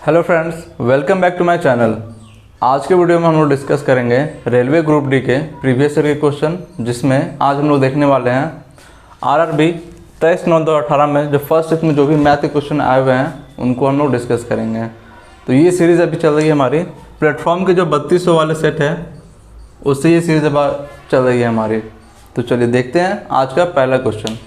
Hello friends, welcome back to my channel. आज के video में हम लोग डिस्कस करेंगे रेलवे ग्रुप डी के प्रीवियस ईयर के क्वेश्चन, जिसमें आज हम लोग देखने वाले हैं आरआरबी 23/9/2018 में जो फर्स्ट शिफ्ट में जो भी मैथ के क्वेश्चन आए हुए हैं उनको हम लोग डिस्कस करेंगे। तो ये सीरीज़ अभी चल रही है हमारी प्लेटफॉर्म के जो 3200 वाले सेट है उससे ये सीरीज़ अब चल रही है हमारी। तो चलिए देखते हैं आज का पहला क्वेश्चन।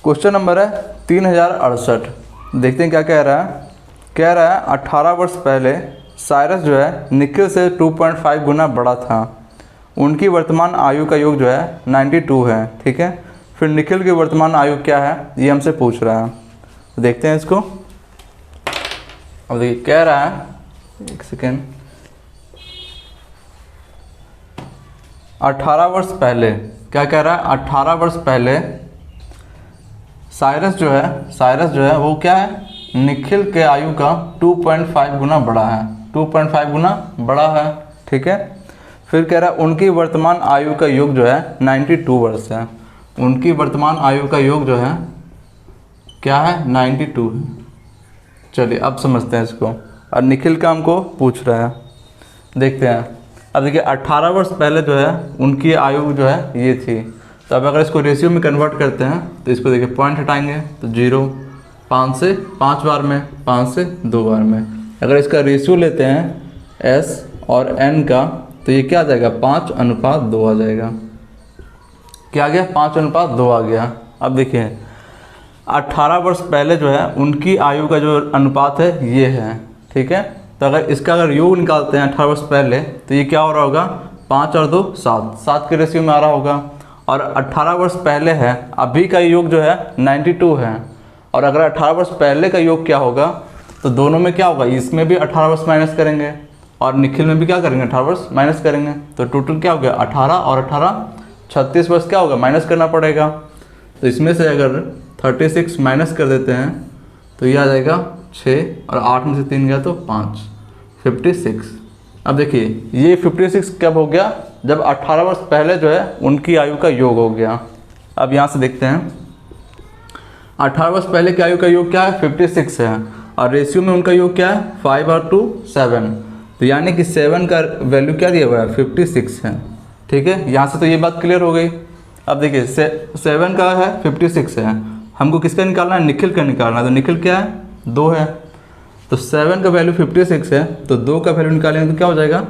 क्वेश्चन नंबर है 3068। देखते हैं क्या कह रहा है। कह रहा है 18 वर्ष पहले साइरस जो है निखिल से 2.5 गुना बड़ा था। उनकी वर्तमान आयु का योग जो है 92 है। ठीक है, फिर निखिल की वर्तमान आयु क्या है ये हमसे पूछ रहा है। तो देखते हैं इसको। अब देखिए कह रहा है, एक सेकेंड, 18 वर्ष पहले क्या कह रहा है। 18 वर्ष पहले साइरस जो है वो क्या है, निखिल के आयु का 2.5 गुना बड़ा है। 2.5 गुना बड़ा है। ठीक है, फिर कह रहा है उनकी वर्तमान आयु का योग जो है 92 वर्ष है। उनकी वर्तमान आयु का योग जो है क्या है, 92 है। चलिए अब समझते हैं इसको। और निखिल का हमको पूछ रहा है, देखते हैं। अब देखिए 18 वर्ष पहले जो है उनकी आयु जो है ये थी। तो अब अगर इसको रेशियो में कन्वर्ट करते हैं तो इसको देखिए पॉइंट हटाएंगे तो 0, 5 से 5 बार में, 5 से 2 बार में। अगर इसका रेशियो लेते हैं S और N का तो ये क्या आ जाएगा, 5:2 आ जाएगा। क्या आ गया, 5:2 आ गया। अब देखिए 18 वर्ष पहले जो है उनकी आयु का जो अनुपात है ये है। ठीक है, तो अगर इसका अगर योग निकालते हैं 18 वर्ष पहले तो ये क्या हो रहा होगा, 5 और 2 7, 7 के रेशियो में आ रहा होगा। और 18 वर्ष पहले है, अभी का योग जो है 92 है। और अगर 18 वर्ष पहले का योग क्या होगा तो दोनों में क्या होगा, इसमें भी 18 वर्ष माइनस करेंगे और निखिल में भी क्या करेंगे, 18 वर्ष माइनस करेंगे। तो टोटल क्या हो गया, 18 और 18 36 वर्ष क्या होगा, माइनस करना पड़ेगा। तो इसमें से अगर 36 माइनस कर देते हैं तो ये आ जाएगा 6 और 8 में से 3 गया तो 5, 56। अब देखिए ये 56 कब हो गया, जब 18 वर्ष पहले जो है उनकी आयु का योग हो गया। अब यहाँ से देखते हैं 18 वर्ष पहले की आयु का योग क्या है, 56 है। और रेशियो में उनका योग क्या है, 5 और 2 7। तो यानी कि 7 का वैल्यू क्या दिया हुआ है, 56 है। ठीक है, यहाँ से तो ये बात क्लियर हो गई। अब देखिए 7 का है, 56 है। हमको किसका निकालना है, निखिल का निकालना है। तो निखिल क्या है, 2 है। तो 7 का वैल्यू 56 है तो 2 का वैल्यू निकालेंगे तो क्या हो जाएगा,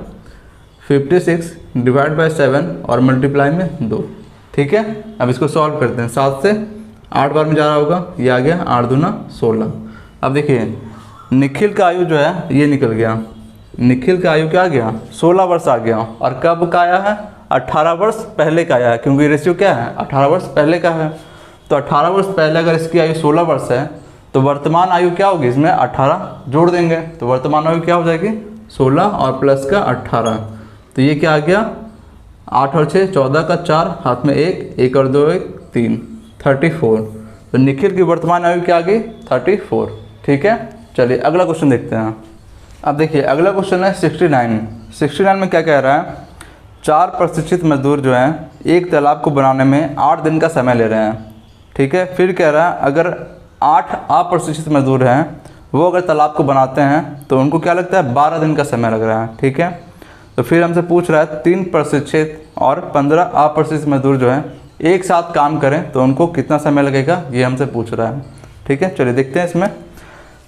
56 डिवाइड बाय 7 और मल्टीप्लाई में 2। ठीक है, अब इसको सॉल्व करते हैं। 7 से 8 बार में जा रहा होगा, ये आ गया 8 दूना 16। अब देखिए निखिल का आयु जो है ये निकल गया। निखिल का आयु क्या आ गया, 16 वर्ष आ गया। और कब का आया है, 18 वर्ष पहले का आया है, क्योंकि रेशियो क्या है, 18 वर्ष पहले का है। तो 18 वर्ष पहले अगर इसकी आयु 16 वर्ष है तो वर्तमान आयु क्या होगी, इसमें 18 जोड़ देंगे तो वर्तमान आयु क्या हो जाएगी, 16 और प्लस का 18। तो ये क्या आ गया, 8 और 6 14 का 4, हाथ में 1, 1 और 2 1 3, 34। तो निखिल की वर्तमान आयु क्या आ गई, 34। ठीक है, चलिए अगला क्वेश्चन देखते हैं। अब देखिए अगला क्वेश्चन है 69 में क्या कह रहा है। 4 प्रशिक्षित मजदूर जो हैं एक तालाब को बनाने में 8 दिन का समय ले रहे हैं। ठीक है, फिर कह रहा है अगर 8 अप्रशिक्षित मजदूर हैं वो अगर तालाब को बनाते हैं तो उनको क्या लगता है, 12 दिन का समय लग रहा है। ठीक है, तो फिर हमसे पूछ रहा है 3 प्रशिक्षित और 15 अप्रशिक्षित मजदूर जो हैं एक साथ काम करें तो उनको कितना समय लगेगा, ये हमसे पूछ रहा है। ठीक है, चलिए देखते हैं। इसमें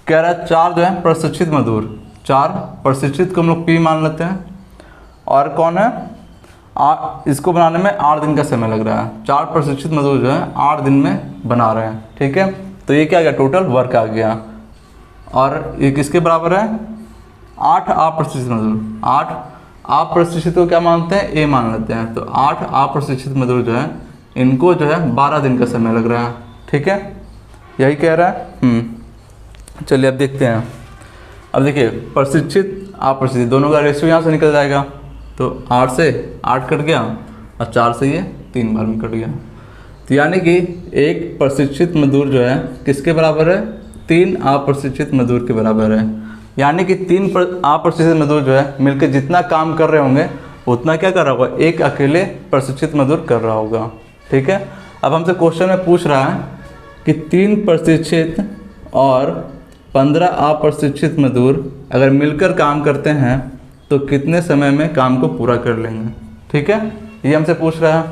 कह रहा है 4 जो है प्रशिक्षित मजदूर, 4 प्रशिक्षित को हम लोग P मान लेते हैं। और कौन है, इसको बनाने में 8 दिन का समय लग रहा है। 4 प्रशिक्षित मजदूर जो है 8 दिन में बना रहे हैं। ठीक है, तो ये क्या आ गया, टोटल वर्क आ गया। और ये किसके बराबर है, 8 अप्रशिक्षित मजदूर। 8 अप्रशिक्षित को क्या मानते हैं, A मान लेते हैं। तो 8 अप्रशिक्षित मजदूर जो है इनको जो है 12 दिन का समय लग रहा है। ठीक है, यही कह रहा है। चलिए अब देखते हैं। अब देखिए प्रशिक्षित अप्रशिक्षित दोनों का रेशियो यहाँ से निकल जाएगा। तो 8 से 8 कट गया और 4 से ये 3 बार में कट गया। तो यानी कि एक प्रशिक्षित मजदूर जो है किसके बराबर है, 3 अप्रशिक्षित मजदूर के बराबर है। यानी कि 3 अप्रशिक्षित मजदूर जो है मिलकर जितना काम कर रहे होंगे उतना क्या कर रहा होगा, एक अकेले प्रशिक्षित मजदूर कर रहा होगा। ठीक है, अब हमसे क्वेश्चन में पूछ रहा है कि 3 प्रशिक्षित और 15 अप्रशिक्षित मजदूर अगर मिलकर काम करते हैं तो कितने समय में काम को पूरा कर लेंगे। ठीक है, ये हमसे पूछ रहा है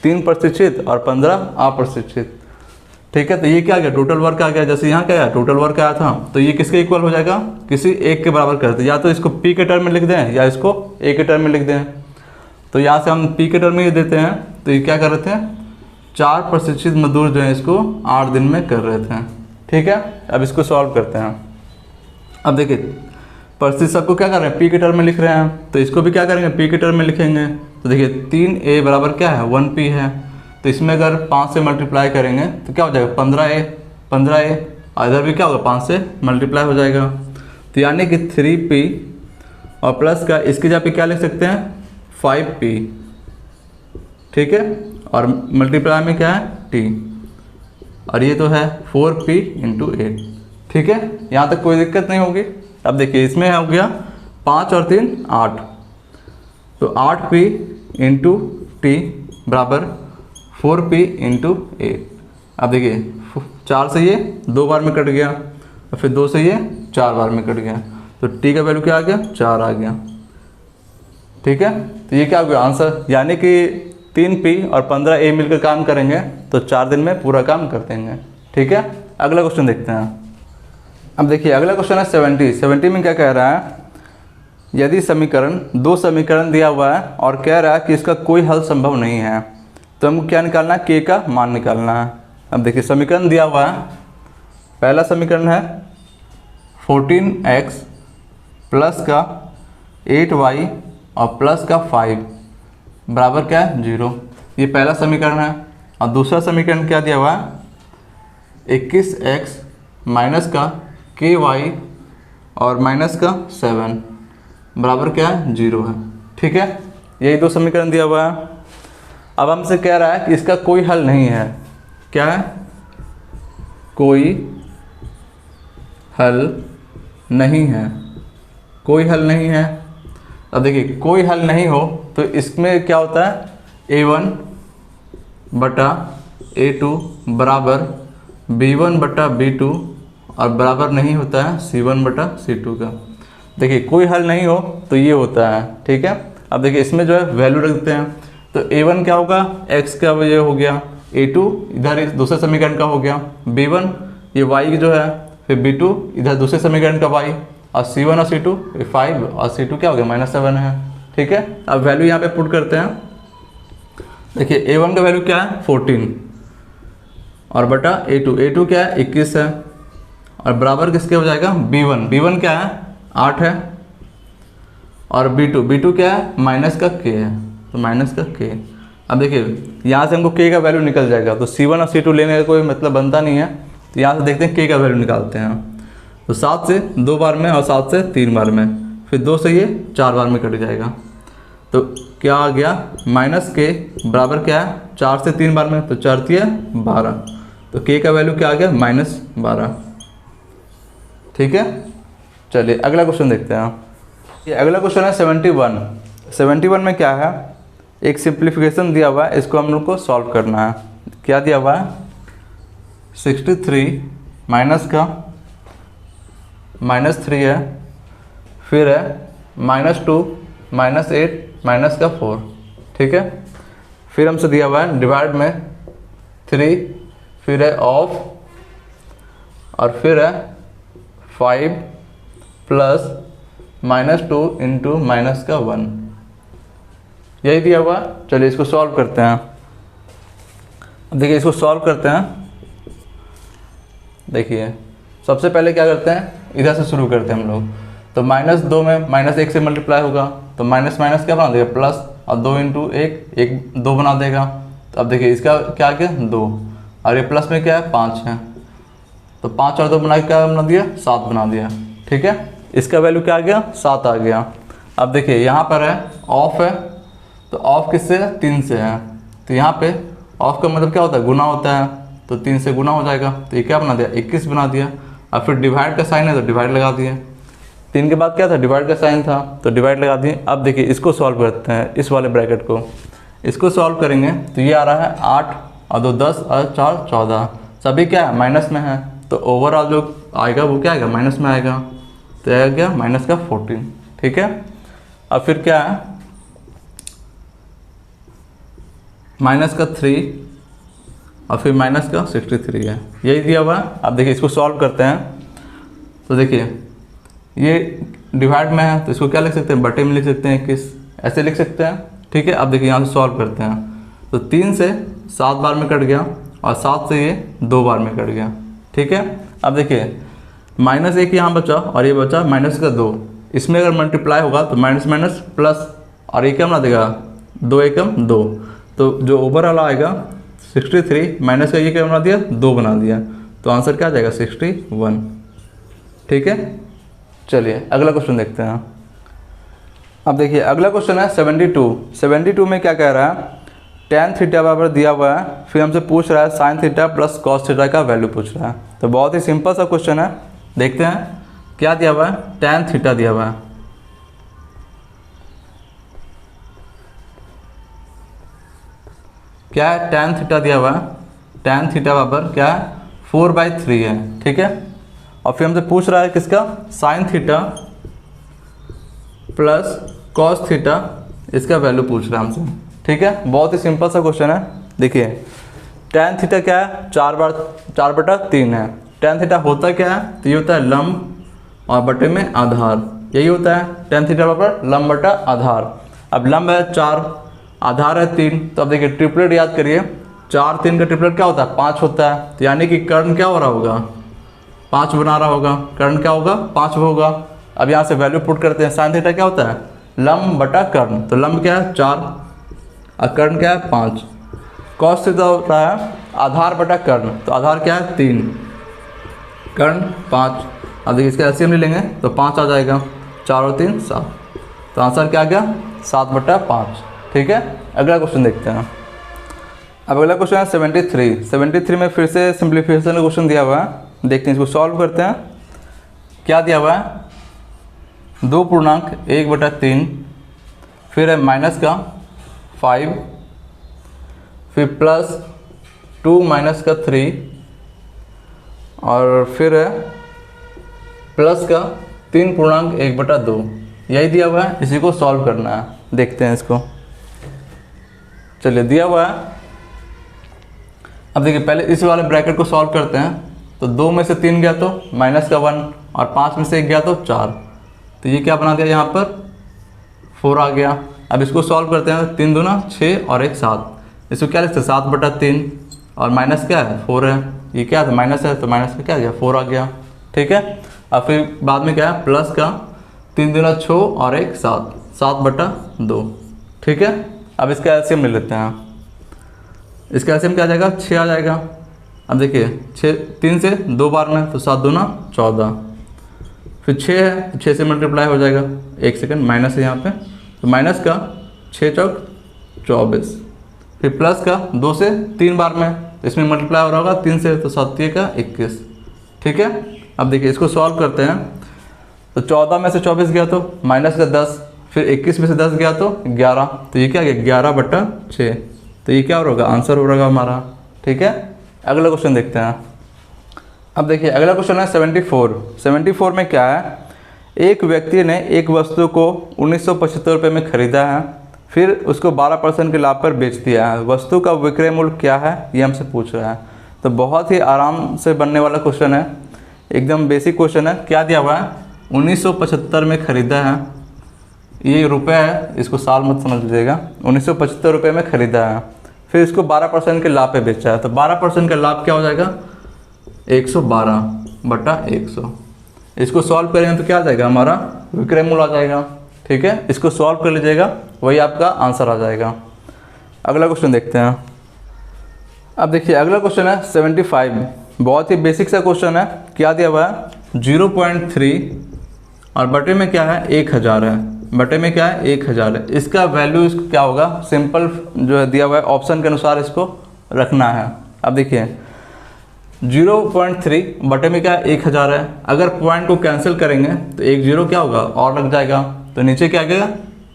3 प्रशिक्षित और 15 अप्रशिक्षित। ठीक है, तो ये क्या आ गया, टोटल वर्क आ गया। जैसे यहाँ क्या आया, टोटल वर्क आया था, तो ये किसके इक्वल हो जाएगा, किसी एक के बराबर करते, या तो इसको पी के टर्म में लिख दें या इसको ए के टर्म में लिख दें। तो यहाँ से हम पी के टर्म में ये देते हैं, तो ये क्या कर रहे थे, 4 प्रशिक्षित मजदूर जो है इसको 8 दिन में कर रहे थे। ठीक है, अब इसको सॉल्व करते हैं। अब देखिए प्रशिक्षक को क्या कर रहे हैं, पी के टर्म में लिख रहे हैं, तो इसको भी क्या करेंगे, पी के टर्म में लिखेंगे। तो देखिए 3a बराबर क्या है, 1p है। तो इसमें अगर 5 से मल्टीप्लाई करेंगे तो क्या हो जाएगा, 15a और इधर भी क्या होगा, 5 से मल्टीप्लाई हो जाएगा। तो यानी कि 3p और प्लस का इसकी जगह पे क्या लिख सकते हैं, 5p। ठीक है, और मल्टीप्लाई में क्या है, t, और ये तो है 4p इंटू 8। ठीक है, यहाँ तक कोई दिक्कत नहीं होगी। अब देखिए इसमें हो गया 5 और 3 8, तो 8p इंटू टी बराबर 4p इंटू 8। अब देखिए 4 से ये 2 बार में कट गया और फिर 2 से ये 4 बार में कट गया, तो t का वैल्यू क्या आ गया, 4 आ गया। ठीक है, तो ये क्या हो गया आंसर, यानी कि 3p और 15a मिलकर काम करेंगे तो 4 दिन में पूरा काम कर देंगे। ठीक है, अगला क्वेश्चन देखते हैं। अब देखिए अगला क्वेश्चन है 70 में क्या कह रहा है, यदि समीकरण 2 समीकरण दिया हुआ है और कह रहा है कि इसका कोई हल संभव नहीं है, तो हमको क्या निकालना है, k का मान निकालना है। अब देखिए समीकरण दिया हुआ है, पहला समीकरण है 14x प्लस का 8y और प्लस का 5 बराबर क्या है, 0। ये पहला समीकरण है। और दूसरा समीकरण क्या दिया हुआ है, 21x माइनस का ky और माइनस का 7 बराबर क्या है, 0 है। ठीक है, यही 2 समीकरण दिया हुआ है। अब हमसे कह रहा है कि इसका कोई हल नहीं है। क्या है, कोई हल नहीं है, कोई हल नहीं है। अब देखिए कोई हल नहीं हो तो इसमें क्या होता है, a1 बटा a2 बराबर b1 बटा b2 और बराबर नहीं होता है c1 बटा c2 का। देखिए कोई हल नहीं हो तो ये होता है। ठीक है, अब देखिए इसमें जो है वैल्यू रखते हैं, तो a1 क्या होगा, x का ये हो गया, a2 इधर इस दूसरे समीकरण का हो गया, b1 ये y जो है, फिर b2 इधर दूसरे समीकरण का y, और c1 और c2 5 और c2 क्या हो गया, -7 है। ठीक है, अब वैल्यू यहाँ पे पुट करते हैं। देखिए a1 का वैल्यू क्या है, 14 और बटा a2 क्या है, 21 है, और बराबर किसके हो जाएगा, b1 क्या है, 8 है, और b2 क्या है, माइनस का k है, तो माइनस का k। अब देखिए यहाँ से हमको k का वैल्यू निकल जाएगा, तो c1 और c2 लेने का कोई मतलब बनता नहीं है। तो यहाँ से देखते हैं k का वैल्यू निकालते हैं, तो 7 से 2 बार में और 7 से 3 बार में, फिर 2 से ये 4 बार में कट जाएगा, तो क्या आ गया, माइनस k बराबर क्या है, 4 से 3 बार में, तो 4 3 12, तो k का वैल्यू क्या आ गया, -12। ठीक है, चलिए अगला क्वेश्चन देखते हैं। ये अगला क्वेश्चन है 71 में क्या है, एक सिंप्लीफिकेशन दिया हुआ है, इसको हम लोग को सॉल्व करना है। क्या दिया हुआ है, 63 माइनस का -3 है, फिर है -2 -8 माइनस का 4। ठीक है, फिर हमसे दिया हुआ है डिवाइड में 3, फिर है ऑफ, और फिर है 5 प्लस -2 इंटू माइनस का 1, यही दिया हुआ। चलिए इसको सॉल्व करते हैं। देखिए इसको सॉल्व करते हैं। देखिए सबसे पहले क्या करते हैं, इधर से शुरू करते हैं हम लोग, तो -2 में -1 से मल्टीप्लाई होगा, तो माइनस माइनस क्या बना देगा, प्लस, और 2 इंटू 1 2 बना देगा। तो अब देखिए इसका क्या आ गया, 2, और ये प्लस में क्या है, 5 है, तो 5 और 2 बना के क्या बना दिया, 7 बना दिया। ठीक है, इसका वैल्यू क्या आ गया, 7 आ गया। अब देखिए यहाँ पर है ऑफ है, तो ऑफ किससे है, 3 से है, तो यहाँ पे ऑफ का मतलब क्या होता है, गुना होता है, तो 3 से गुना हो जाएगा, तो ये क्या बना दिया, 21 बना दिया। और फिर डिवाइड का साइन है तो डिवाइड लगा दिए, 3 के बाद क्या था, डिवाइड का साइन था, तो डिवाइड लगा दिए। अब देखिए इसको सॉल्व करते हैं, इस वाले ब्रैकेट को, इसको सॉल्व करेंगे तो ये आ रहा है 8 और 2 10 और 4 14, सभी क्या है, माइनस में है, तो ओवरऑल जो आएगा वो क्या आएगा, माइनस में आएगा, तो आएगा क्या, माइनस का 14, ठीक है। अब फिर क्या है, माइनस का 3 और फिर माइनस का 63 है, यही दिया हुआ है। अब देखिए इसको सॉल्व करते हैं, तो देखिए ये डिवाइड में है तो इसको क्या लिख सकते हैं, बटे में लिख सकते हैं 21, ऐसे लिख सकते हैं, ठीक है। अब देखिए यहाँ से सॉल्व करते हैं, तो 3 से 7 बार में कट गया और 7 से ये 2 बार में कट गया, ठीक है। अब देखिए -1 यहाँ बचा और ये बचा माइनस का 2, इसमें अगर मल्टीप्लाई होगा तो माइनस माइनस प्लस, और ये क्या बना देगा, 2 एकम 2, तो जो ओवरऑल आएगा 63 माइनस का ये क्या बना दिया, 2 बना दिया, तो आंसर क्या आ जाएगा 61, ठीक है। चलिए अगला क्वेश्चन देखते हैं। अब देखिए अगला क्वेश्चन है 72 में क्या कह रहा है, tan थीटा बराबर दिया हुआ है, फिर हमसे पूछ रहा है sin theta plus cos theta का वैल्यू पूछ रहा है। तो बहुत ही सिंपल सा क्वेश्चन है, देखते हैं क्या दिया हुआ है, tan थीटा दिया हुआ है, क्या है, tan थीटा दिया हुआ है, tan थीटा बराबर क्या है 4/3 है, ठीक है। और फिर हमसे पूछ रहा है किसका, sin theta plus cos theta, इसका वैल्यू पूछ रहा है हमसे, ठीक है। बहुत ही सिंपल सा क्वेश्चन है। देखिए tan थीटा क्या है, 4/3 है। tan थीटा होता क्या है, तो ये होता है लंब और बटे में आधार, यही होता है tan थीटा बराबर लंब बटा आधार। अब लंब है 4, आधार है 3, तो अब देखिए ट्रिपलेट याद करिए, 4 3 का ट्रिपलेट क्या होता है, 5 होता है, तो यानी कि कर्ण क्या हो रहा होगा, 5 बना रहा होगा, कर्ण क्या होगा, 5 होगा। अब यहाँ से वैल्यू पुट करते हैं, साइन थीटा क्या होता है, लंब बटा कर्ण, तो लंब क्या है 4 और कर्ण क्या है 5। कॉस थीटा होता है आधार बटा कर्ण, तो आधार क्या है 3, कर्ण 5। अब देखिए इसका एलसीएम ले लेंगे तो 5 आ जाएगा, 4 और 3 7, तो आंसर क्या आ गया 7/5, ठीक है। अगला क्वेश्चन देखते हैं। अब अगला क्वेश्चन है 73 में फिर से सिंप्लीफिकेशन का क्वेश्चन दिया हुआ है, देखते हैं इसको सॉल्व करते हैं। क्या दिया हुआ है, 2.1/3, फिर है माइनस का 5, फिर प्लस 2 माइनस का 3 और फिर है प्लस का 3.1/2, यही दिया हुआ है, इसी को सॉल्व करना है। देखते हैं इसको, चलिए दिया हुआ है। अब देखिए पहले इस वाले ब्रैकेट को सॉल्व करते हैं, तो 2 में से 3 गया तो माइनस का 1 और 5 में से 1 गया तो 4, तो ये क्या बना दिया, यहाँ पर 4 आ गया। अब इसको सॉल्व करते हैं, 3 दूना 6 और 1 7, इसको क्या लिखते हैं 7/3 और माइनस क्या है 4 है, ये क्या है माइनस है, तो माइनस का क्या आ गया 4 आ गया, ठीक है। अब फिर बाद में क्या है प्लस का 3 दूना 6 और 1 7, 7/2, ठीक है। अब इसका एलसीएम ले लेते हैं, इसका एलसीएम क्या आ जाएगा 6 आ जाएगा। अब देखिए 3 से 2 बार में, तो 7 दूना 14, फिर 6 है, 6 से मल्टीप्लाई हो जाएगा, 1 सेकंड माइनस है यहाँ पे, तो माइनस का 6 चौक 24, फिर प्लस का 2 से 3 बार में, तो इसमें मल्टीप्लाई हो रहा होगा 3 से, तो 7 का 21, ठीक है। अब देखिए इसको सॉल्व करते हैं, तो 14 में से 24 गया तो माइनस का 10, फिर 21 में से 10 गया तो 11, तो ये क्या गया 11/6, तो ये क्या होगा आंसर हो रहा हमारा, ठीक है। अगला क्वेश्चन देखते हैं। अब देखिए अगला क्वेश्चन है 74 में क्या है, एक व्यक्ति ने एक वस्तु को 1975 रुपये में खरीदा है, फिर उसको 12% के लाभ पर बेच दिया है, वस्तु का विक्रय मूल्य क्या है, ये हमसे पूछ रहा है। तो बहुत ही आराम से बनने वाला क्वेश्चन है, एकदम बेसिक क्वेश्चन है। क्या दिया हुआ है, 1975 में खरीदा है, ये रुपये है, इसको साल मत समझ लीजिएगा, 1975 रुपये में खरीदा है, फिर इसको 12% के लाभ पे बेचा है, तो 12% का लाभ क्या हो जाएगा 112/100। इसको सॉल्व करेंगे तो क्या आ जाएगा हमारा विक्रय मूल्य आ जाएगा, ठीक है। इसको सॉल्व कर लीजिएगा, वही आपका आंसर आ जाएगा। अगला क्वेश्चन देखते हैं। अब देखिए अगला क्वेश्चन है 75, बहुत ही बेसिक सा क्वेश्चन है। क्या दिया हुआ है 0.3 और बटे में क्या है 1000 है, बटे में क्या है 1000 है, इसका वैल्यू इसको क्या होगा, सिंपल जो है दिया हुआ है ऑप्शन के अनुसार इसको रखना है। अब देखिए 0.3 बटे में क्या 1000 है, अगर पॉइंट को कैंसिल करेंगे तो एक जीरो क्या होगा और लग जाएगा, तो नीचे क्या आ गया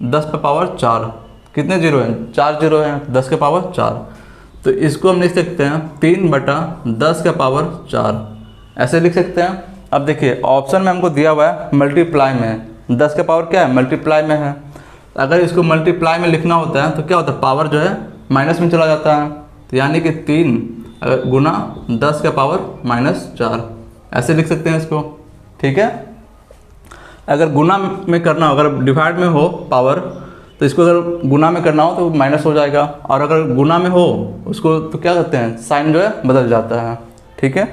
10⁴, कितने जीरो हैं 4 जीरो हैं, 10⁴, तो इसको हम लिख सकते हैं 3/10⁴, ऐसे लिख सकते हैं। अब देखिए ऑप्शन में हमको दिया हुआ है मल्टीप्लाई में, 10 का पावर क्या है मल्टीप्लाई में है। अगर इसको मल्टीप्लाई में लिखना होता है तो क्या होता है, पावर जो है माइनस में चला जाता है, तो यानी कि 3 गुना 10 का पावर -4 ऐसे लिख सकते हैं इसको। ठीक है, अगर गुना में करना हो, अगर डिवाइड में हो पावर तो इसको अगर गुना में करना हो तो माइनस हो जाएगा, और अगर गुना में हो उसको तो क्या करते हैं, साइन जो है बदल जाता है। ठीक है,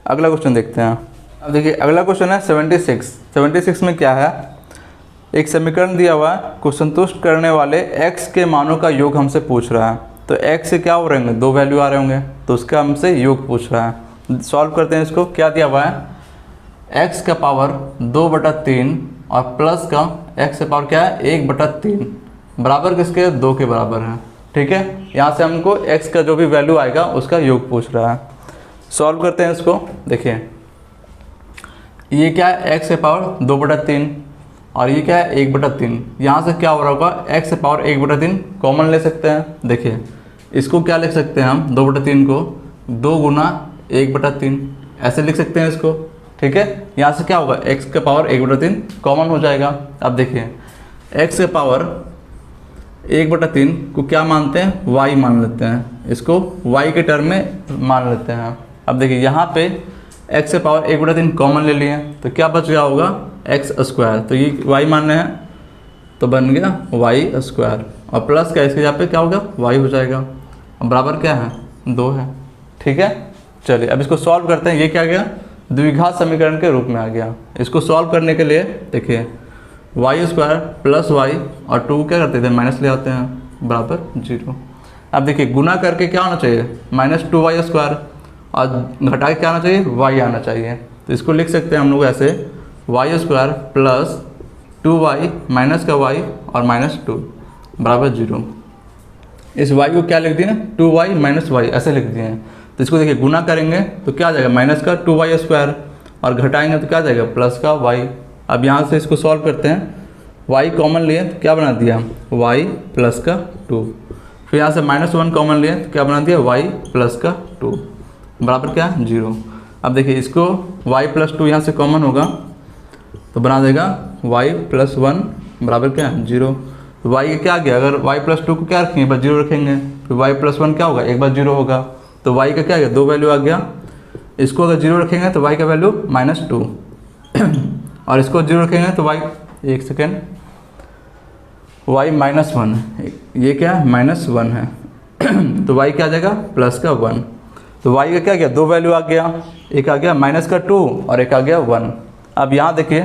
अगला क्वेश्चन देखते हैं। अब देखिए अगला क्वेश्चन है 76 में क्या है, एक समीकरण दिया हुआ है को संतुष्ट करने वाले x के मानों का योग हमसे पूछ रहा है। तो x से क्या हो रहे होंगे, 2 वैल्यू आ रहे होंगे, तो उसका हमसे योग पूछ रहा है। सॉल्व करते हैं इसको। क्या दिया हुआ है, x का पावर 2/3 और प्लस का x का पावर क्या है 1/3 बराबर किसके, 2 के बराबर है। ठीक है, यहाँ से हमको x का जो भी वैल्यू आएगा उसका योग पूछ रहा है। सॉल्व करते हैं इसको। देखिए ये क्या है, x का पावर 2/3 और ये क्या है 1/3। यहाँ से क्या हो रहा होगा, x का पावर 1/3 कॉमन ले सकते हैं। देखिए इसको क्या लिख सकते हैं हम, 2/3 को 2 गुना 1/3 ऐसे लिख सकते हैं इसको। ठीक है, यहाँ से क्या होगा, x का पावर 1/3 कॉमन हो जाएगा। अब देखिए x का पावर 1/3 को क्या मानते हैं, y मान लेते हैं, इसको y के टर्म में मान लेते हैं। अब देखिए यहाँ पे x का पावर 1/3 कॉमन ले लिए तो क्या बच गया होगा, x²। तो ये y मानने हैं तो बन गया y² और प्लस का इसके यहाँ पे क्या होगा, y हो जाएगा। अब बराबर क्या है, 2 है। ठीक है, चलिए अब इसको सॉल्व करते हैं। ये क्या गया, द्विघात समीकरण के रूप में आ गया। इसको सॉल्व करने के लिए देखिए y² प्लस y और 2 क्या करते थे, माइनस ले आते हैं बराबर 0। अब देखिए गुना करके क्या होना चाहिए, -2y² और घटा के क्या आना चाहिए, y आना चाहिए। तो इसको लिख सकते हैं हम लोग ऐसे, y² प्लस 2y माइनस का y और -2 बराबर 0। इस y को क्या लिख दिए, 2y माइनस y ऐसे लिख दिए हैं। तो इसको देखिए गुना करेंगे तो क्या आ जाएगा, माइनस का 2y² और घटाएंगे तो क्या आ जाएगा, प्लस का y। अब यहाँ से इसको सॉल्व करते हैं, y कॉमन लिए तो क्या बना दिया, y प्लस का 2। फिर यहाँ से -1 कॉमन लिए तो क्या बना दिया, y प्लस का 2 बराबर क्या, 0। अब देखिए इसको y प्लस 2 यहाँ से कॉमन होगा तो बना देगा y प्लस 1 बराबर क्या, 0। तो y क्या आ गया, अगर y प्लस 2 को क्या रखेंगे, एक बार 0 रखेंगे, फिर y प्लस 1 क्या होगा, एक बार 0 होगा। तो y का क्या आ गया, 2 वैल्यू आ गया। इसको अगर 0 रखेंगे तो y का वैल्यू -2 और इसको 0 रखेंगे तो y, एक सेकेंड, y -1, ये क्या है -1 है तो y क्या आ जाएगा, प्लस का 1। तो y का क्या गया, 2 वैल्यू आ गया, एक आ गया -2 और एक आ गया 1। अब यहाँ देखिए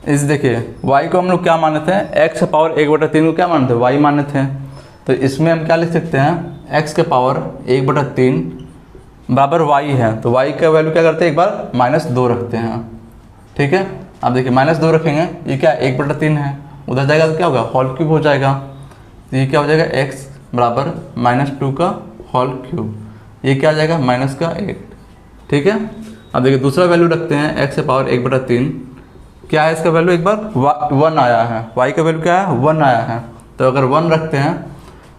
देखिए y को हम लोग क्या माने थे, x का पावर 1/3 को क्या माने थे, y माने थे। तो इसमें हम क्या लिख सकते हैं, x के पावर 1/3 बराबर y है। तो y का वैल्यू क्या करते हैं, एक बार -2 रखते हैं। ठीक है, अब देखिए -2 रखेंगे, ये क्या 1/3 है, उधर जाएगा तो क्या होगा, होल क्यूब हो जाएगा। तो ये क्या हो जाएगा, x बराबर -2 का होल क्यूब, ये क्या आ जाएगा, -8। ठीक है, अब देखिए दूसरा वैल्यू रखते हैं, x के पावर 1/3 क्या है, इसका वैल्यू एक बार 1 आया है, y का वैल्यू क्या है, 1 आया है। तो अगर 1 रखते हैं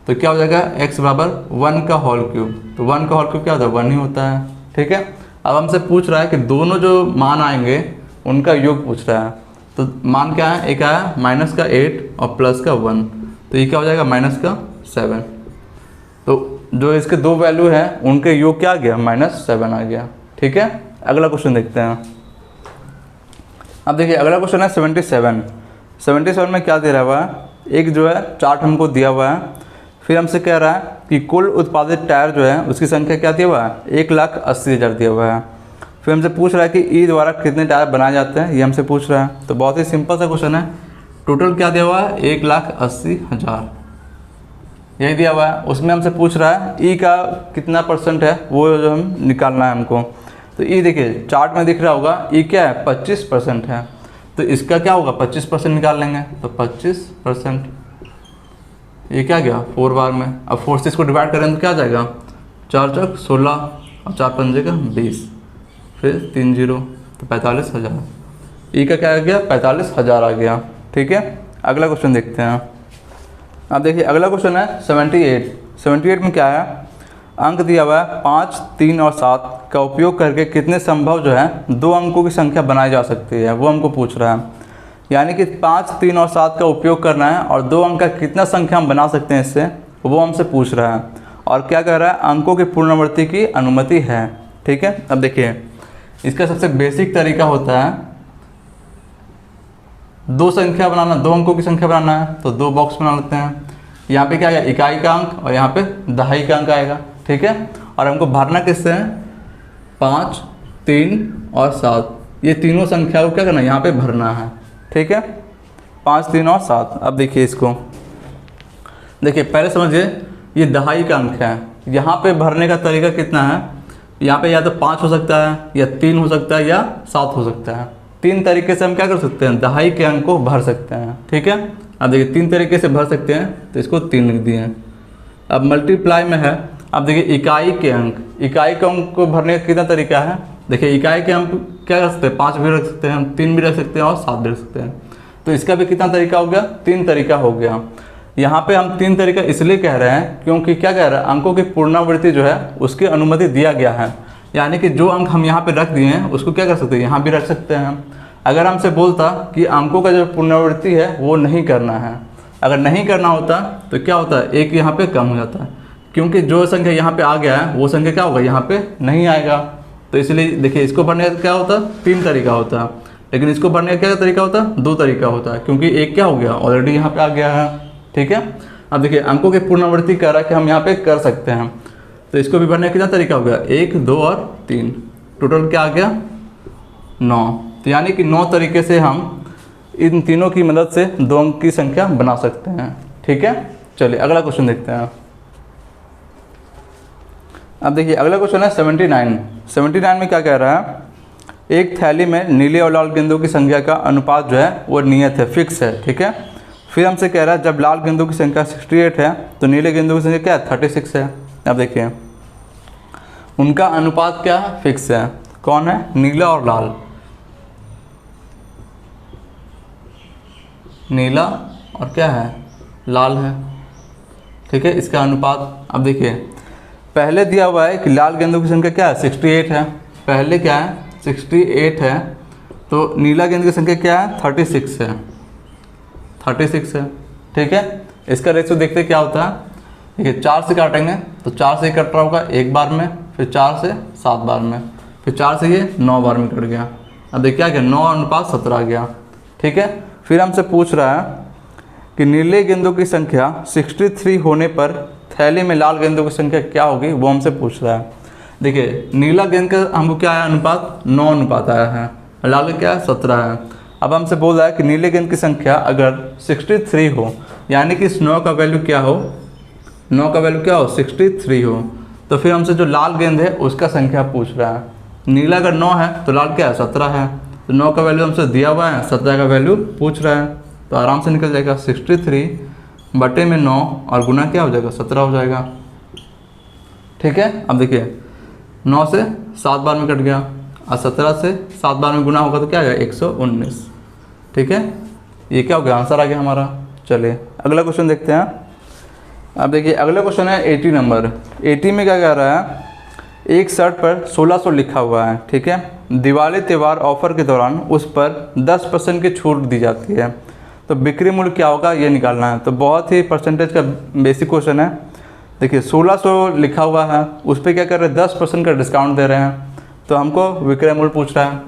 तो क्या हो जाएगा, x बराबर 1 का होल क्यूब। तो 1 का होल क्यूब क्या होता है, 1 ही होता है। ठीक है, अब हमसे पूछ रहा है कि दोनों जो मान आएंगे उनका योग पूछ रहा है। तो मान क्या है, एक आया -8 और प्लस का 1, तो ये क्या हो जाएगा, -7। तो जो इसके 2 वैल्यू हैं उनके योग क्या आ गया, -7 आ गया। ठीक है, अगला क्वेश्चन देखते हैं। अब देखिए अगला क्वेश्चन है 77 में क्या दे रहा है, एक जो है चार्ट हमको दिया हुआ है, फिर हमसे कह रहा है कि कुल उत्पादित टायर जो है उसकी संख्या क्या दिया हुआ है, 1,80,000 दिया हुआ है। फिर हमसे पूछ रहा है कि ई द्वारा कितने टायर बनाए जाते हैं, ये हमसे पूछ रहा है। तो बहुत ही सिंपल सा क्वेश्चन है, टोटल क्या दिया हुआ है, 1,80,000 यही दिया हुआ है। उसमें हमसे पूछ रहा है ई का कितना % है, वो जो हम निकालना है हमको। तो ई देखिए चार्ट में दिख रहा होगा, ई क्या है, 25% है। तो इसका क्या होगा, 25% निकाल लेंगे। तो 25% ये क्या गया, 4 बार में। अब 4 से इसको डिवाइड करें तो क्या आ जाएगा, 4 चौक 16 और 4 पंजे का 20, फिर 3 0 तो 45,000। ई का क्या आ गया, 45,000 आ गया। ठीक है, अगला क्वेश्चन देखते हैं। अब देखिए अगला क्वेश्चन है 78 में क्या है, अंक दिया हुआ है 5, 3 और 7 का उपयोग करके कितने संभव जो है 2 अंकों की संख्या बनाई जा सकती है, वो हमको पूछ रहा है। यानी कि 5, 3 और 7 का उपयोग करना है और 2 अंक का कितना संख्या हम बना सकते हैं इससे, वो हमसे पूछ रहा है। और क्या कह रहा है, अंकों की पुनरावृत्ति की अनुमति है। ठीक है, अब देखिए इसका सबसे बेसिक तरीका होता है 2 संख्या बनाना, 2 अंकों की संख्या बनाना है तो 2 बॉक्स बना लेते हैं। यहाँ पे क्या आएगा, इकाई का अंक और यहाँ पे दहाई का अंक आएगा। ठीक है, और हमको भरना किससे है, 5, 3 और 7, ये तीनों संख्या को क्या करना है, यहाँ पे भरना है। ठीक है, 5, 3 और 7। अब देखिए इसको, देखिए पहले समझिए ये दहाई का अंक है, यहाँ पे भरने का तरीका कितना है, यहाँ पे या तो 5 हो सकता है या 3 हो सकता है या 7 हो सकता है। 3 तरीके से हम क्या कर सकते हैं, दहाई के अंक को भर सकते हैं। ठीक है, अब देखिए 3 तरीके से भर सकते हैं तो इसको 3 लिख दिए। अब मल्टीप्लाई में है, अब देखिए इकाई के अंक, इकाई के अंक को भरने का कितना तरीका है, देखिए इकाई के अंक क्या कर सकते हैं, 5 भी रख सकते हैं, 3 भी रख सकते हैं और 7 भी रख सकते हैं। तो इसका भी कितना तरीका हो गया, 3 तरीका हो गया। यहाँ पे हम 3 तरीका इसलिए कह रहे हैं क्योंकि क्या कह रहा है, अंकों की पुनरावृत्ति जो है उसकी अनुमति दिया गया है। यानी कि जो अंक हम यहाँ पे रख दिए हैं उसको क्या कर सकते हैं, यहाँ भी रख सकते हैं। अगर हमसे बोलता कि अंकों का जो पुनरावृत्ति है वो नहीं करना है, अगर नहीं करना होता तो क्या होता है, एक यहाँ पे कम हो जाता है, क्योंकि जो संख्या यहाँ पे आ गया है वो संख्या क्या होगा, यहाँ पे नहीं आएगा। तो इसलिए देखिए इसको भरने का क्या होता है, 3 तरीका होता है, लेकिन इसको भरने का क्या तरीका होता है, 2 तरीका होता है, क्योंकि एक क्या हो गया, ऑलरेडी यहाँ पे आ गया है। ठीक है, अब देखिए अंकों की पुनरावृत्ति कर रहा है कि हम यहाँ पे कर सकते हैं, तो इसको भी भरने का कितना तरीका हो गया, 1, 2 और 3, टोटल क्या आ गया 9। तो यानी कि 9 तरीके से हम इन तीनों की मदद से 2 अंक की संख्या बना सकते हैं। ठीक है, चलिए अगला क्वेश्चन देखते हैं। अब देखिए अगला क्वेश्चन है 79 में क्या कह रहा है, एक थैली में नीले और लाल गेंदों की संख्या का अनुपात जो है वो नियत है, फिक्स है। ठीक है, फिर हमसे कह रहा है जब लाल गेंदों की संख्या 68 है तो नीले गेंदों की संख्या क्या है, 36 है। अब देखिए उनका अनुपात क्या है, फिक्स है। कौन है, नीला और लाल, नीला और क्या है, लाल है। ठीक है, इसका अनुपात, अब देखिए पहले दिया हुआ है कि लाल गेंदों की संख्या क्या है, 68 है, पहले क्या है 68 है, तो नीला गेंद की संख्या क्या है, 36 है, 36 है। ठीक है, इसका रेशियो देखते क्या होता है, देखिए 4 से काटेंगे तो 4 से कट रहा होगा एक बार में, फिर 4 से 7 बार में, फिर 4 से ये 9 बार में कट गया। अब देखिए क्या गया, 9:17 आ गया। ठीक है, फिर हमसे पूछ रहा है कि नीले गेंदों की संख्या 63 होने पर थैली में लाल गेंदों की संख्या क्या होगी, वो हमसे पूछ रहा है। देखिए नीला गेंद का हमको क्या आया अनुपात, 9 अनुपात आया है, लाल का क्या है 17 है। अब हमसे बोल रहा है कि नीले गेंद की संख्या अगर 63 हो, यानी कि इस 9 का वैल्यू क्या हो, 9 का वैल्यू क्या हो, 63 हो, तो फिर हमसे जो लाल गेंद है उसका संख्या पूछ रहा है। नीला अगर 9 है तो लाल क्या है 17 है, तो 9 का वैल्यू हमसे दिया हुआ है, 17 का वैल्यू पूछ रहा है, तो आराम से निकल जाएगा 63 बटे में 9 और गुना क्या हो जाएगा, 17 हो जाएगा। ठीक है, अब देखिए 9 से 7 बार में कट गया और 17 से 7 बार में गुना होगा तो क्या आएगा 119। ठीक है, ये क्या हो गया, आंसर आ गया हमारा। चलिए अगला क्वेश्चन देखते हैं। अब देखिए अगला क्वेश्चन है 80 नंबर। 80 में क्या कह रहा है, एक शर्ट पर 1600 लिखा हुआ है। ठीक है, दिवाली त्यौहार ऑफर के दौरान उस पर 10% की छूट दी जाती है, तो बिक्री मूल्य क्या होगा ये निकालना है। तो बहुत ही परसेंटेज का बेसिक क्वेश्चन है। देखिए 1600 लिखा हुआ है, उस पर क्या कर रहे हैं, 10% का डिस्काउंट दे रहे हैं, तो हमको विक्रय मूल्य पूछ रहा है।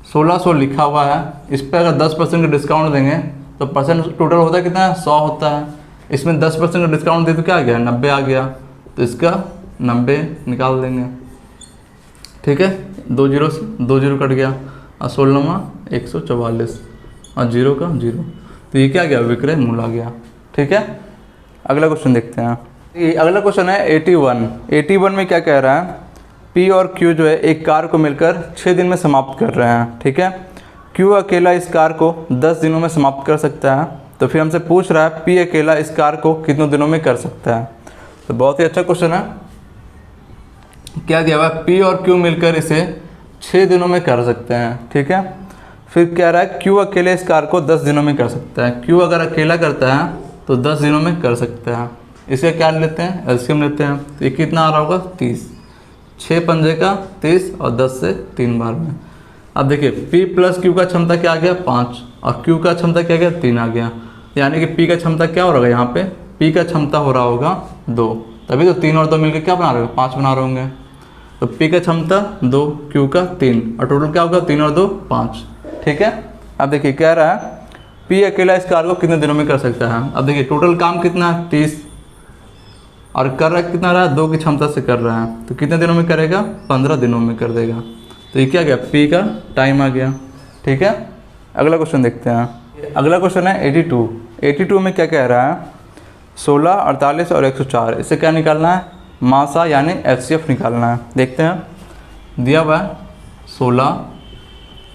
1600 लिखा हुआ है, इस पर अगर 10% का डिस्काउंट देंगे तो परसेंट टोटल होता है कितना है, 100 होता है। इसमें 10% का डिस्काउंट दे तो क्या आ गया, 90 आ गया, तो इसका 90 निकाल देंगे। ठीक है, 2 जीरो से 2 जीरो कट गया और 16 144 और 0 का 0, तो ये क्या गया, विक्रय मूल्य आ गया। ठीक है, अगला क्वेश्चन देखते हैं। ये अगला क्वेश्चन है 81 में क्या कह रहा है, P और Q जो है एक कार को मिलकर 6 दिन में समाप्त कर रहे हैं। ठीक है, Q अकेला इस कार को 10 दिनों में समाप्त कर सकता है, तो फिर हमसे पूछ रहा है P अकेला इस कार को कितने दिनों में कर सकता है। तो बहुत ही अच्छा क्वेश्चन है। क्या दिया हुआ है, P और Q मिलकर इसे 6 दिनों में कर सकते हैं। ठीक है, फिर कह रहा है Q अकेले इस कार को 10 दिनों में कर सकता है। Q अगर अकेला करता है तो 10 दिनों में कर सकता है। इसका क्या लेते हैं, एलसीएम लेते हैं। तो ये कितना आ रहा होगा 30, 6 पंजे का 30 और 10 से 3 बार में। अब देखिए P प्लस Q का क्षमता क्या आ गया 5 और Q का क्षमता क्या आ गया 3 आ गया, यानी कि P का क्षमता क्या हो रहा है यहाँ पे, P का क्षमता हो रहा होगा 2, तभी तो 3 और 2 मिलकर क्या बना रहे हो 5 बना रहे होंगे। तो P का क्षमता 2, Q का 3 और टोटल क्या होगा 3 और 2 5, ठीक है। अब देखिए कह रहा है P अकेला इस कार्य को कितने दिनों में कर सकता है। अब देखिए टोटल काम कितना है 30 और कर रहा है कितना रहा है 2 की क्षमता से कर रहा है, तो कितने दिनों में करेगा 15 दिनों में कर देगा। तो ये क्या गया P का टाइम आ गया, ठीक है। अगला क्वेश्चन देखते हैं। अगला क्वेश्चन है 82 में क्या कह रहा है 16, 48 और 104, इससे क्या निकालना है मासा यानी FCF निकालना है। देखते हैं दिया हुआ है 16,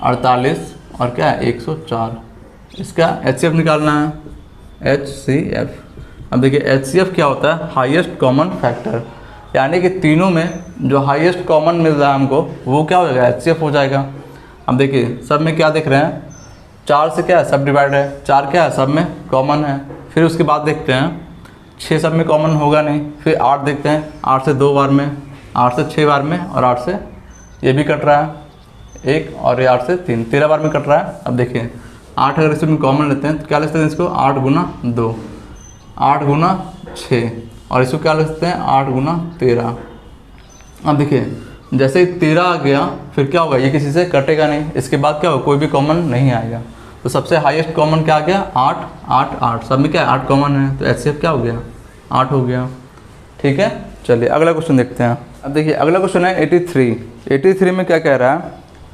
48 और क्या है 104, इसका HCF निकालना है HCF। अब देखिए HCF क्या होता है हाईएस्ट कॉमन फैक्टर, यानी कि तीनों में जो हाईएस्ट कॉमन मिल रहा है हमको वो क्या हो जाएगा HCF हो जाएगा। अब देखिए सब में क्या देख रहे हैं 4 से क्या है सब डिवाइड है, 4 क्या है सब में कॉमन है। फिर उसके बाद देखते हैं 6 सब में कॉमन होगा नहीं, फिर 8 देखते हैं 8 से 2 बार में, 8 से 6 बार में और 8 से ये भी कट रहा है 1 और ये 8 से 3, 13 बार में कट रहा है। अब देखिए 8 अगर इसमें कॉमन लेते हैं तो क्या लिखते हैं इसको 8 गुना 2, 8 गुना 6 और इसको क्या लिखते हैं 8 गुना 13। अब देखिए जैसे ही 13 आ गया फिर क्या होगा ये किसी से कटेगा नहीं, इसके बाद क्या होगा कोई भी कॉमन नहीं आएगा। तो सबसे हाईएस्ट कॉमन क्या आ गया 8, 8, 8, सब में क्या है 8 कॉमन है, तो HCF क्या हो गया 8 हो गया, ठीक है। चलिए अगला क्वेश्चन देखते हैं। अब देखिए अगला क्वेश्चन है 83 में क्या कह रहा है